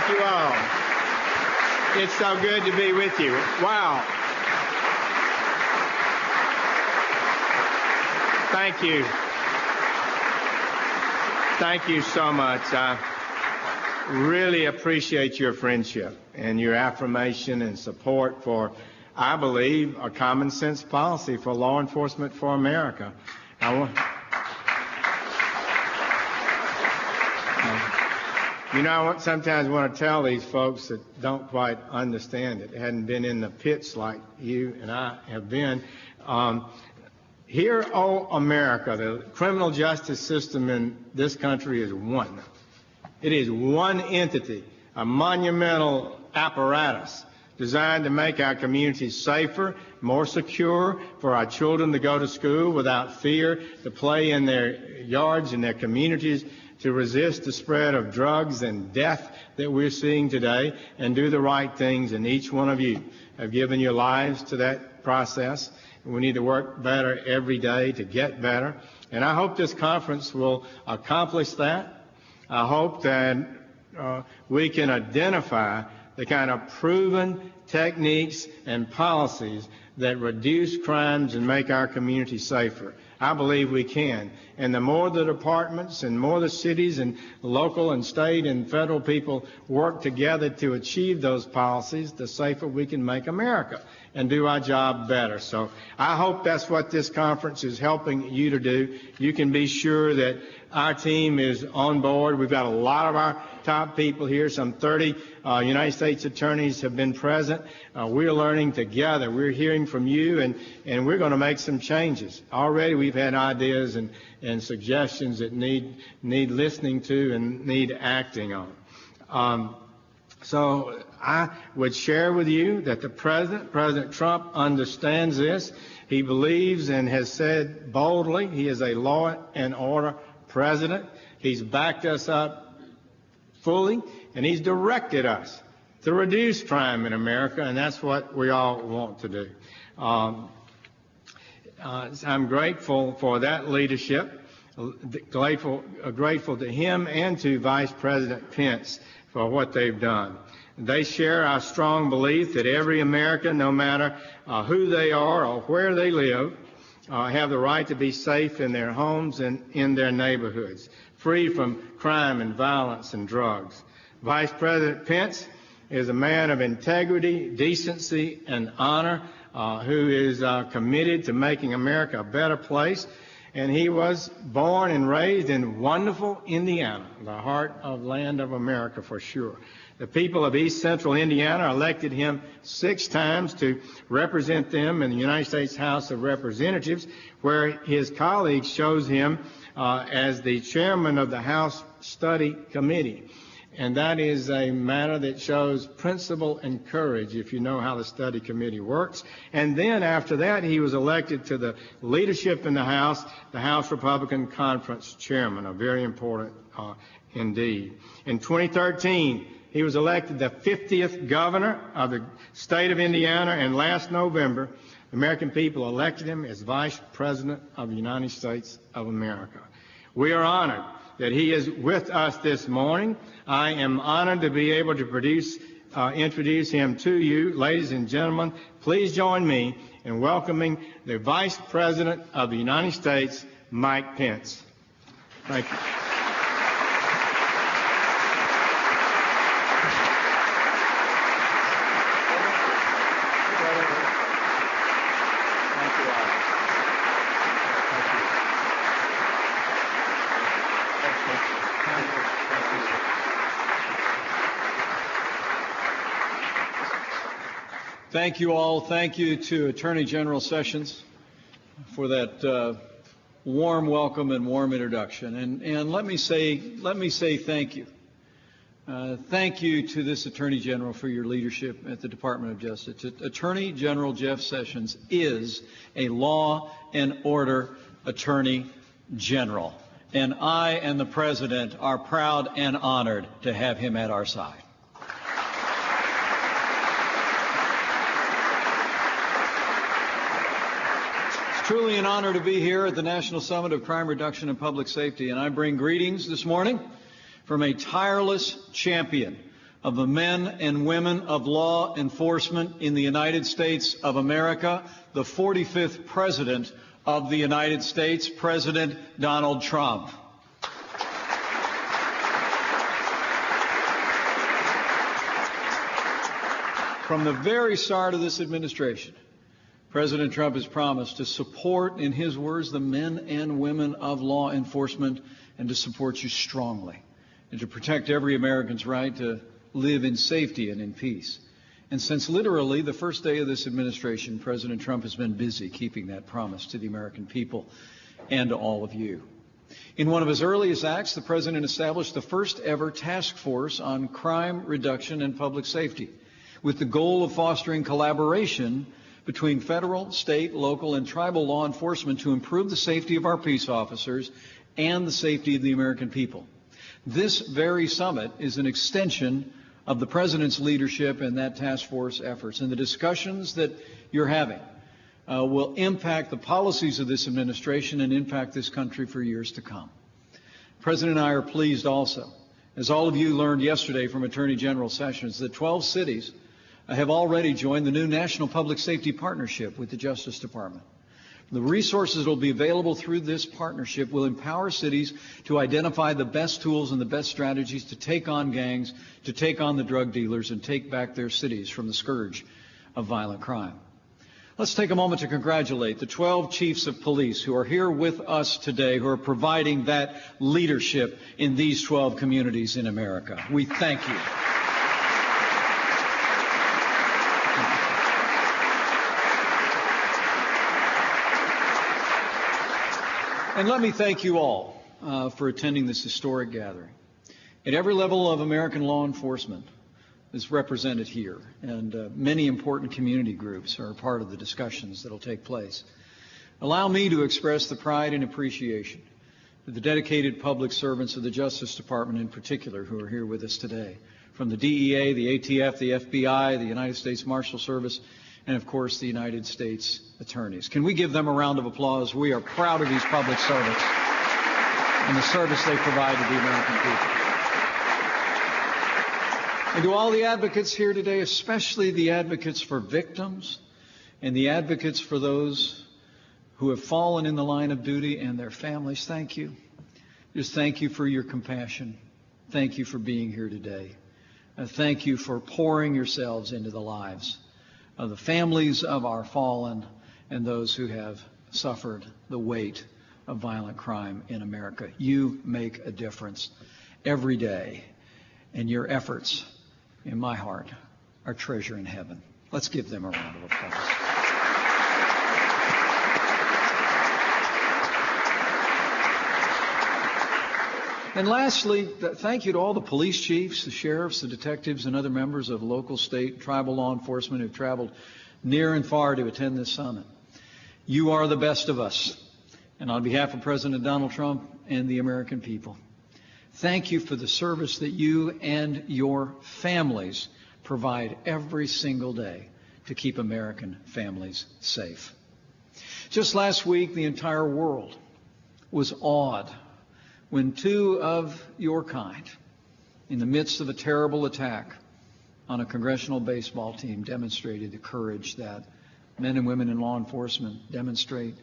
you all. It's so good to be with you. Wow. Thank you. Thank you so much. I really appreciate your friendship and your affirmation and support for, I believe, a common sense policy for law enforcement for America. I sometimes want to tell these folks that don't quite understand it, hadn't been in the pits like you and I have been. Here, America, the criminal justice system in this country is one. It is one entity, a monumental apparatus designed to make our communities safer, more secure, for our children to go to school without fear, to play in their yards and their communities, to resist the spread of drugs and death that we're seeing today, and do the right things. And each one of you have given your lives to that process. We need to work better every day to get better. And I hope this conference will accomplish that. I hope that we can identify the kind of proven techniques and policies that reduce crimes and make our community safer. I believe we can. And the more the departments and more the cities and local and state and federal people work together to achieve those policies, the safer we can make America and do our job better. So I hope that's what this conference is helping you to do. You can be sure that our team is on board. We've got a lot of our top people here. Some 30 United States attorneys have been present. We're learning together. We're hearing from you, and we're going to make some changes. Already we've had ideas and suggestions that need listening to and need acting on. So I would share with you that the President Trump, understands this. He believes and has said boldly he is a law and order president. He's backed us up fully, and he's directed us to reduce crime in America, and that's what we all want to do. I'm grateful for that leadership, grateful to him and to Vice President Pence for what they've done. They share our strong belief that every American, no matter who they are or where they live, have the right to be safe in their homes and in their neighborhoods, free from crime and violence and drugs. Vice President Pence is a man of integrity, decency, and honor, who is committed to making America a better place. And he was born and raised in wonderful Indiana, the heart of land of America for sure. The people of East Central Indiana elected him 6 times to represent them in the United States House of Representatives, where his colleagues chose him as the chairman of the House Study Committee. And that is a matter that shows principle and courage if you know how the study committee works. And then after that, he was elected to the leadership in the House Republican Conference chairman, a very important indeed. In 2013, he was elected the 50th governor of the state of Indiana, and last November, the American people elected him as Vice President of the United States of America. We are honored that he is with us this morning. I am honored to be able to introduce him to you. Ladies and gentlemen, please join me in welcoming the Vice President of the United States, Mike Pence. Thank you. Thank you all. Thank you to Attorney General Sessions for that warm welcome and warm introduction. And let me say thank you. Thank you to this Attorney General for your leadership at the Department of Justice. Attorney General Jeff Sessions is a law and order Attorney General, and I and the President are proud and honored to have him at our side. Truly an honor to be here at the National Summit of Crime Reduction and Public Safety, and I bring greetings this morning from a tireless champion of the men and women of law enforcement in the United States of America, the 45th President of the United States, President Donald Trump. From the very start of this administration, President Trump has promised to support, in his words, the men and women of law enforcement and to support you strongly and to protect every American's right to live in safety and in peace. And since literally the first day of this administration, President Trump has been busy keeping that promise to the American people and to all of you. In one of his earliest acts, the President established the first ever task force on crime reduction and public safety, with the goal of fostering collaboration between federal, state, local, and tribal law enforcement to improve the safety of our peace officers and the safety of the American people. This very summit is an extension of the President's leadership in that task force efforts, and the discussions that you're having will impact the policies of this administration and impact this country for years to come. The President and I are pleased also, as all of you learned yesterday from Attorney General Sessions, that 12 cities have already joined the new National Public Safety Partnership with the Justice Department. The resources that will be available through this partnership will empower cities to identify the best tools and the best strategies to take on gangs, to take on the drug dealers, and take back their cities from the scourge of violent crime. Let's take a moment to congratulate the 12 chiefs of police who are here with us today, who are providing that leadership in these 12 communities in America. We thank you. And let me thank you all for attending this historic gathering. At every level of American law enforcement is represented here, and many important community groups are a part of the discussions that will take place. Allow me to express the pride and appreciation to the dedicated public servants of the Justice Department in particular who are here with us today, from the DEA, the ATF, the FBI, the United States Marshal Service, and of course the United States attorneys. Can we give them a round of applause? We are proud of these public servants and the service they provide to the American people. And to all the advocates here today, especially the advocates for victims and the advocates for those who have fallen in the line of duty and their families, thank you. Just thank you for your compassion. Thank you for being here today. Thank you for pouring yourselves into the lives of the families of our fallen and those who have suffered the weight of violent crime in America. You make a difference every day, and your efforts, in my heart, are treasure in heaven. Let's give them a round of applause. And lastly, thank you to all the police chiefs, the sheriffs, the detectives, and other members of local, state, tribal law enforcement who've traveled near and far to attend this summit. You are the best of us. And on behalf of President Donald Trump and the American people, thank you for the service that you and your families provide every single day to keep American families safe. Just last week, the entire world was awed when two of your kind, in the midst of a terrible attack on a congressional baseball team, demonstrated the courage that men and women in law enforcement demonstrate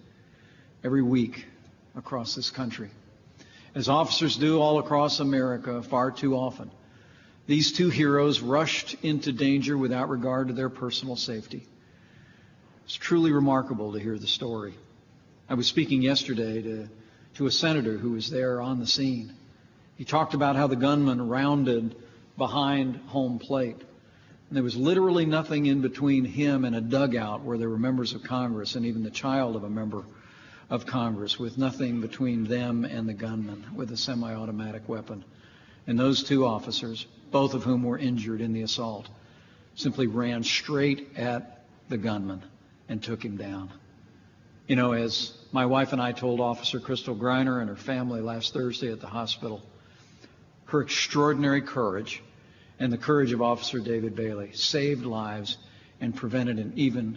every week across this country. As officers do all across America far too often, these two heroes rushed into danger without regard to their personal safety. It's truly remarkable to hear the story. I was speaking yesterday to a senator who was there on the scene. He talked about how the gunman rounded behind home plate. And there was literally nothing in between him and a dugout where there were members of Congress and even the child of a member of Congress, with nothing between them and the gunman with a semi-automatic weapon. And those two officers, both of whom were injured in the assault, simply ran straight at the gunman and took him down. You know, as my wife and I told Officer Crystal Greiner and her family last Thursday at the hospital, her extraordinary courage and the courage of Officer David Bailey saved lives and prevented an even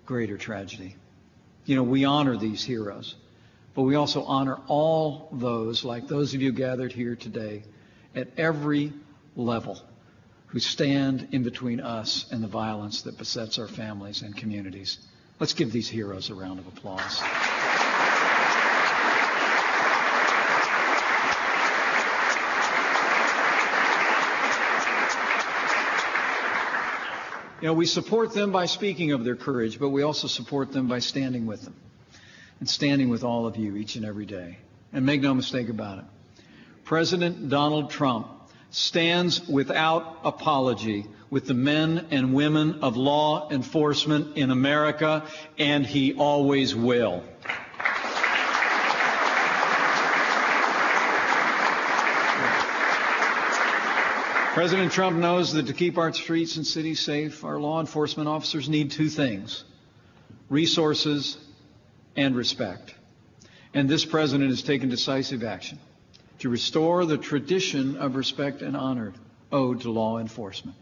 greater tragedy. You know, we honor these heroes, but we also honor all those, like those of you gathered here today, at every level who stand in between us and the violence that besets our families and communities. Let's give these heroes a round of applause. You know, we support them by speaking of their courage, but we also support them by standing with them and standing with all of you each and every day. And make no mistake about it, President Donald Trump stands without apology with the men and women of law enforcement in America, and he always will. President Trump knows that to keep our streets and cities safe, our law enforcement officers need two things: resources and respect. And this president has taken decisive action to restore the tradition of respect and honor owed to law enforcement.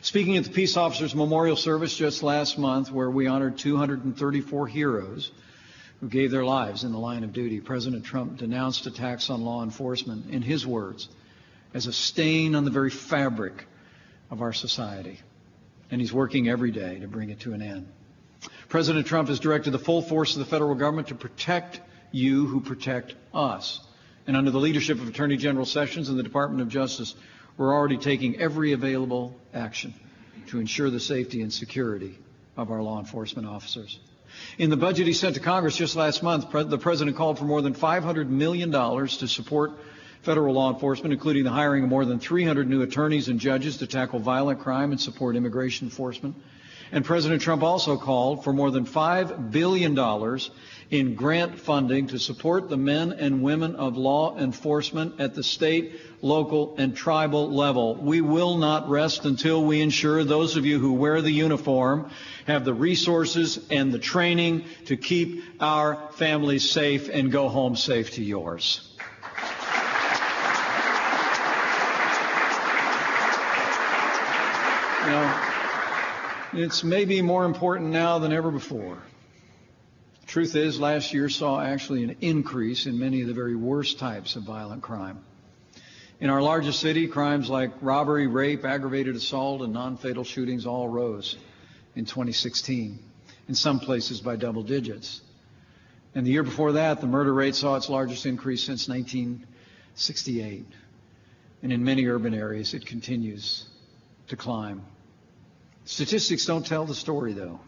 Speaking at the Peace Officers Memorial Service just last month, where we honored 234 heroes who gave their lives in the line of duty, President Trump denounced attacks on law enforcement, in his words, as a stain on the very fabric of our society. And he's working every day to bring it to an end. President Trump has directed the full force of the federal government to protect you who protect us. And under the leadership of Attorney General Sessions and the Department of Justice, we're already taking every available action to ensure the safety and security of our law enforcement officers. In the budget he sent to Congress just last month, the President called for more than $500 million to support federal law enforcement, including the hiring of more than 300 new attorneys and judges to tackle violent crime and support immigration enforcement. And President Trump also called for more than $5 billion in grant funding to support the men and women of law enforcement at the state, local, and tribal level. We will not rest until we ensure those of you who wear the uniform have the resources and the training to keep our families safe and go home safe to yours. You know, it's maybe more important now than ever before. The truth is, last year saw actually an increase in many of the very worst types of violent crime. In our largest city, crimes like robbery, rape, aggravated assault, and non-fatal shootings all rose in 2016, in some places by double digits. And the year before that, the murder rate saw its largest increase since 1968. And in many urban areas, it continues to climb. Statistics don't tell the story, though.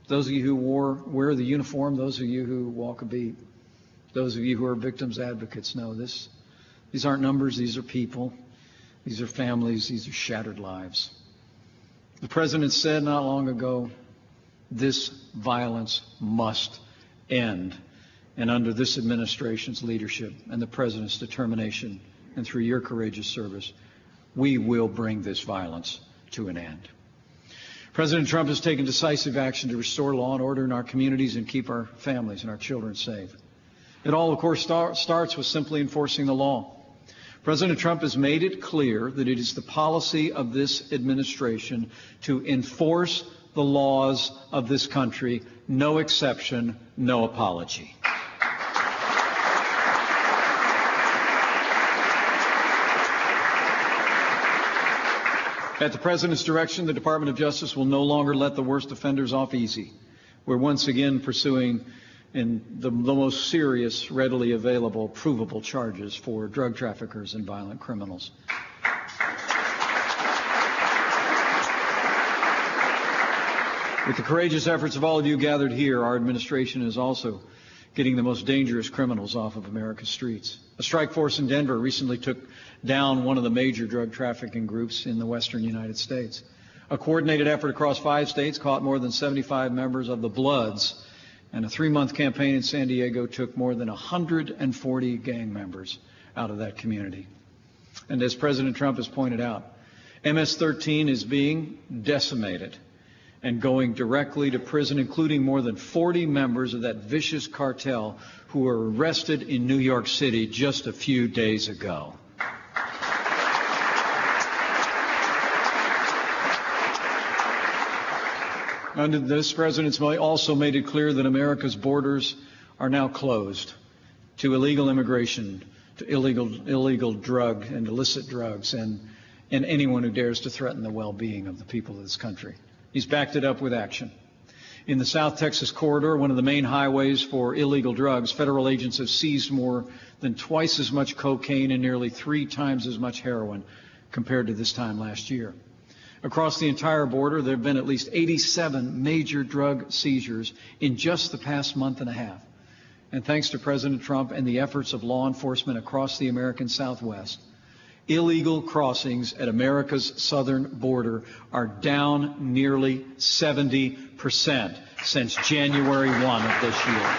Those of you who wear the uniform, those of you who walk a beat, those of you who are victims advocates know this. These aren't numbers, these are people. These are families, these are shattered lives. The President said not long ago, this violence must end. And under this administration's leadership and the President's determination, and through your courageous service, we will bring this violence to an end. President Trump has taken decisive action to restore law and order in our communities and keep our families and our children safe. It all, of course, starts with simply enforcing the law. President Trump has made it clear that it is the policy of this administration to enforce the laws of this country, no exception, no apology. At the President's direction, the Department of Justice will no longer let the worst offenders off easy. We're once again pursuing in the most serious, readily available, provable charges for drug traffickers and violent criminals. With the courageous efforts of all of you gathered here, our administration is also getting the most dangerous criminals off of America's streets. A strike force in Denver recently took down one of the major drug trafficking groups in the western United States. A coordinated effort across 5 states caught more than 75 members of the Bloods, and a 3-month campaign in San Diego took more than 140 gang members out of that community. And as President Trump has pointed out, MS-13 is being decimated and going directly to prison, including more than 40 members of that vicious cartel who were arrested in New York City just a few days ago. Under this, President's also made it clear that America's borders are now closed to illegal immigration, to illegal drug and illicit drugs, and and anyone who dares to threaten the well-being of the people of this country. He's backed it up with action. In the South Texas corridor, one of the main highways for illegal drugs, federal agents have seized more than twice as much cocaine and nearly 3 times as much heroin compared to this time last year. Across the entire border, there have been at least 87 major drug seizures in just the past month and a half. And thanks to President Trump and the efforts of law enforcement across the American Southwest, illegal crossings at America's southern border are down nearly 70% since January 1 of this year.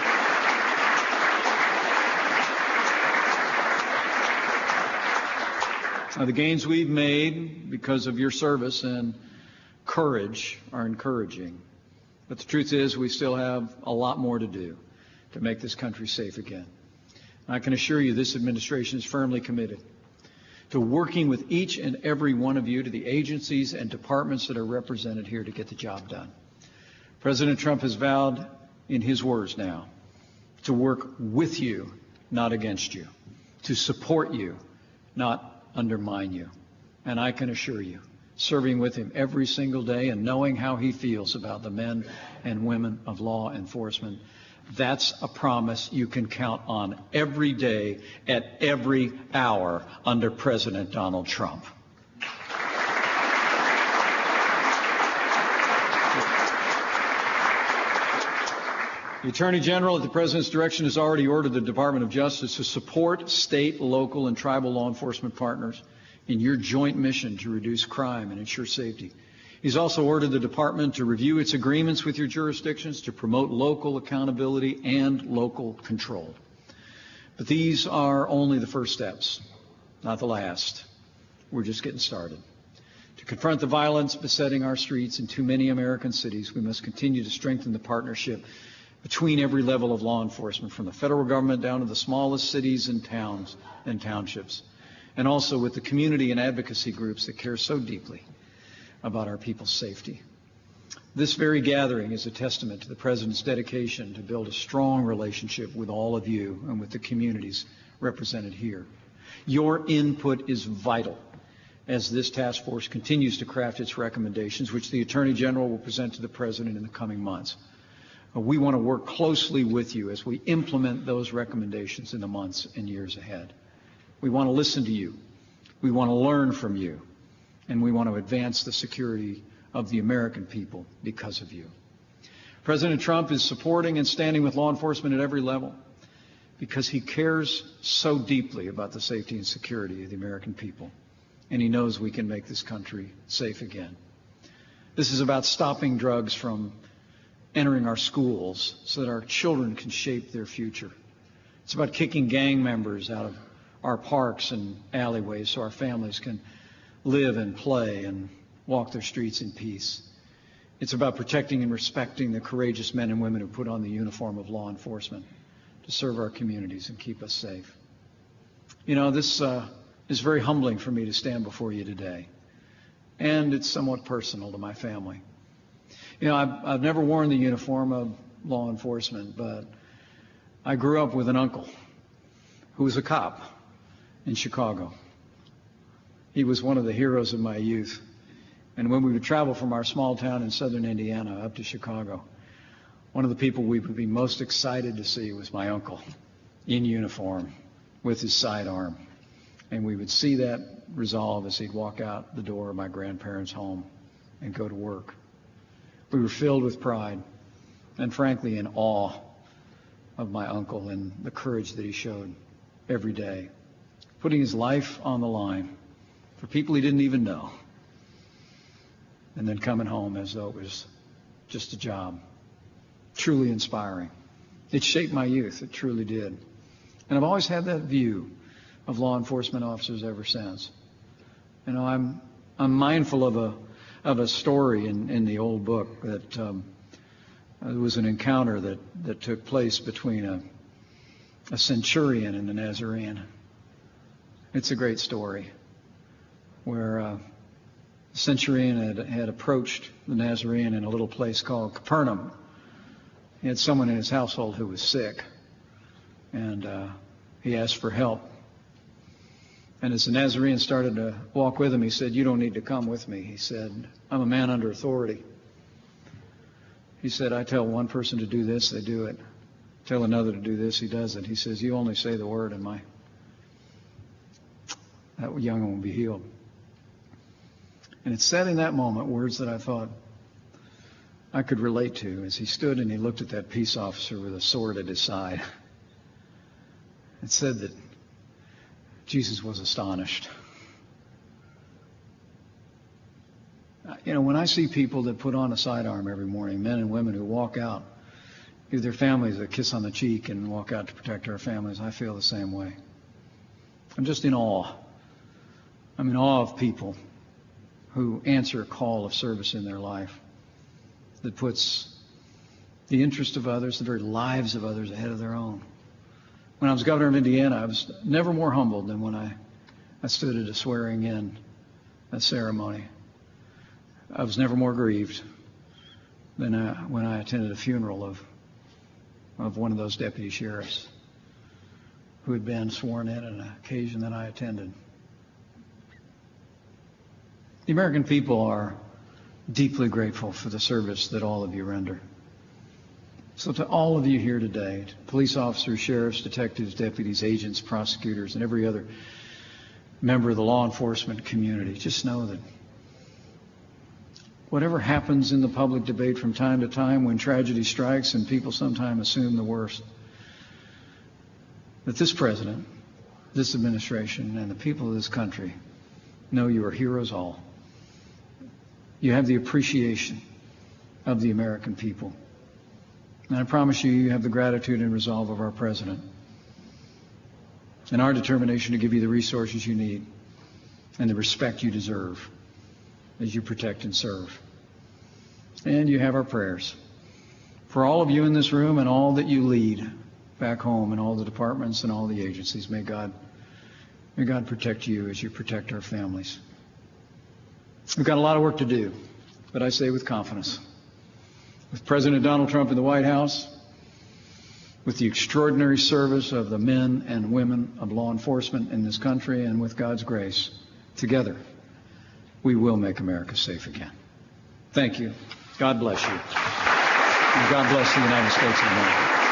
Now, the gains we've made because of your service and courage are encouraging. But the truth is we still have a lot more to do to make this country safe again. And I can assure you this administration is firmly committed to working with each and every one of you, to the agencies and departments that are represented here, to get the job done. President Trump has vowed, in his words now, to work with you, not against you, to support you, not undermine you. And I can assure you, serving with him every single day and knowing how he feels about the men and women of law enforcement, that's a promise you can count on every day at every hour under President Donald Trump. The Attorney General, at the President's direction, has already ordered the Department of Justice to support state, local, and tribal law enforcement partners in your joint mission to reduce crime and ensure safety. He's also ordered the Department to review its agreements with your jurisdictions to promote local accountability and local control. But these are only the first steps, not the last. We're just getting started. To confront the violence besetting our streets in too many American cities, we must continue to strengthen the partnership between every level of law enforcement, from the federal government down to the smallest cities and towns and townships, and also with the community and advocacy groups that care so deeply about our people's safety. This very gathering is a testament to the President's dedication to build a strong relationship with all of you and with the communities represented here. Your input is vital as this task force continues to craft its recommendations, which the Attorney General will present to the President in the coming months. We want to work closely with you as we implement those recommendations in the months and years ahead. We want to listen to you. We want to learn from you. And we want to advance the security of the American people because of you. President Trump is supporting and standing with law enforcement at every level because he cares so deeply about the safety and security of the American people. And he knows we can make this country safe again. This is about stopping drugs from entering our schools so that our children can shape their future. It's about kicking gang members out of our parks and alleyways so our families can live and play and walk their streets in peace. It's about protecting and respecting the courageous men and women who put on the uniform of law enforcement to serve our communities and keep us safe. You know, this is very humbling for me to stand before you today, and it's somewhat personal to my family. You know, I've never worn the uniform of law enforcement, but I grew up with an uncle who was a cop in Chicago. He was one of the heroes of my youth. And when we would travel from our small town in southern Indiana up to Chicago, one of the people we would be most excited to see was my uncle in uniform with his sidearm. And we would see that resolve as he'd walk out the door of my grandparents' home and go to work. We were filled with pride and, frankly, in awe of my uncle and the courage that he showed every day, putting his life on the line for people he didn't even know, and then coming home as though it was just a job. Truly inspiring. It shaped my youth. It truly did. And I've always had that view of law enforcement officers ever since. You know, I'm mindful of a story in the old book that it was an encounter that took place between a centurion and a Nazarene. It's a great story where the centurion had approached the Nazarene in a little place called Capernaum. He had someone in his household who was sick, and he asked for help. And as the Nazarene started to walk with him, he said, "You don't need to come with me." He said, "I'm a man under authority." He said, "I tell one person to do this, they do it. Tell another to do this, he does it." He says, "You only say the word and that young one will be healed." And it said in that moment words that I thought I could relate to as he stood and he looked at that peace officer with a sword at his side. It said that Jesus was astonished. When I see people that put on a sidearm every morning, men and women who walk out, give their families a kiss on the cheek and walk out to protect our families, I feel the same way. I'm just in awe. I'm in awe of people who answer a call of service in their life that puts the interest of others, the very lives of others, ahead of their own. When I was governor of Indiana, I was never more humbled than when I stood at a swearing-in ceremony. I was never more grieved than when I attended a funeral of one of those deputy sheriffs who had been sworn in on an occasion that I attended. The American people are deeply grateful for the service that all of you render. So to all of you here today, police officers, sheriffs, detectives, deputies, agents, prosecutors, and every other member of the law enforcement community, just know that whatever happens in the public debate from time to time when tragedy strikes and people sometimes assume the worst, that this president, this administration, and the people of this country know you are heroes all. You have the appreciation of the American people. And I promise you, you have the gratitude and resolve of our president and our determination to give you the resources you need and the respect you deserve as you protect and serve. And you have our prayers for all of you in this room and all that you lead back home and all the departments and all the agencies. May God protect you as you protect our families. We've got a lot of work to do, but I say with confidence, with President Donald Trump in the White House, with the extraordinary service of the men and women of law enforcement in this country, and with God's grace, together, we will make America safe again. Thank you. God bless you. And God bless the United States of America.